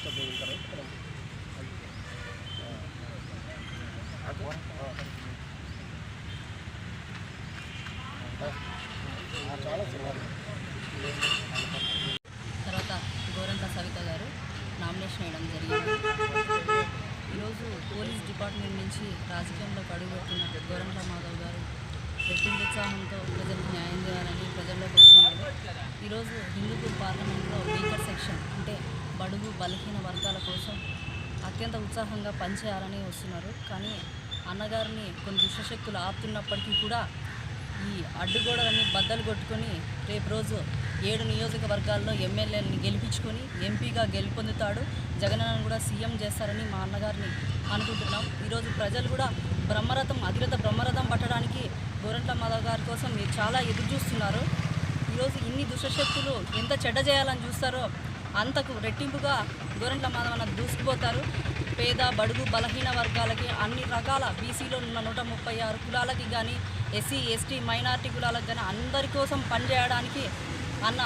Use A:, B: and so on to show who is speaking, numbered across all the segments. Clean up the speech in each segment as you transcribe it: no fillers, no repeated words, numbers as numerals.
A: తర్వాత గోరంట్ల సవిత గారు నామినేషన్ వేయడం జరిగింది. ఈరోజు పోలీస్ డిపార్ట్మెంట్ నుంచి రాజకీయంలో అడుగుపెట్టిన గోరంట్ల మాధవ్ గారు రెట్టింపు ఉత్సాహంతో ప్రజలకు న్యాయం చేయాలని ప్రజల్లోకి వస్తున్నారు. ఈరోజు హిందూపూర్ పార్లమెంట్లో వీకర్ సెక్షన్ అంటే బడుగు బలహీన వర్గాల కోసం అత్యంత ఉత్సాహంగా పనిచేయాలని వస్తున్నారు. కానీ అన్నగారిని కొన్ని దుష్టశక్తులు ఆపుతున్నప్పటికీ కూడా ఈ అడ్డుగోడలన్నీ బద్దలు కొట్టుకొని రేపు రోజు 7 నియోజకవర్గాల్లో ఎమ్మెల్యేలని గెలిపించుకొని ఎంపీగా గెలుపొందుతాడు. జగనన్నను కూడా సీఎం చేస్తారని మా అన్నగారిని అనుకుంటున్నాం. ఈరోజు ప్రజలు కూడా అధిరథ బ్రహ్మరథం పట్టడానికి గోరంట్ల మాధవ్ గారి కోసం మీరు చాలా ఎదురు చూస్తున్నారు. ఈరోజు ఇన్ని దుష్టశక్తులు ఎంత చెడ్డ చేయాలని చూస్తారో అంతకు రెట్టింపుగా గోరంట్ల మాధవ్ అన్న దూసుకుపోతారు. పేద బడుగు బలహీన వర్గాలకి అన్ని రకాల బీసీలో ఉన్న 136 కులాలకి కానీ ఎస్సీ ఎస్టీ మైనారిటీ కులాలకు కానీ అందరి కోసం పనిచేయడానికి అన్న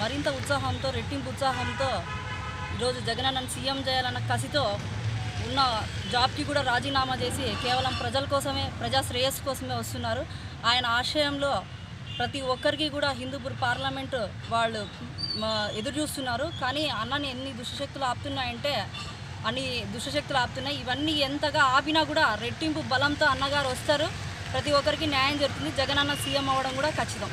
A: మరింత ఉత్సాహంతో రెట్టింపు ఉత్సాహంతో ఈరోజు జగనన్నను సీఎం చేయాలన్న కసితో ఉన్న జాబ్కి కూడా రాజీనామా చేసి కేవలం ప్రజల కోసమే ప్రజా శ్రేయస్సు కోసమే వస్తున్నారు. ఆయన ఆశయంలో ప్రతి ఒక్కరికి కూడా హిందూపూర్ పార్లమెంటు వాళ్ళు ఎదురు చూస్తున్నారు. కానీ అన్నని ఎన్ని దుష్టశక్తులు ఆపుతున్నాయంటే అన్ని దుష్టశక్తులు ఆపుతున్నాయి. ఇవన్నీ ఎంతగా ఆపినా కూడా రెట్టింపు బలంతో అన్నగారు వస్తారు. ప్రతి ఒక్కరికి న్యాయం జరుగుతుంది. జగనన్న సీఎం అవ్వడం కూడా ఖచ్చితం.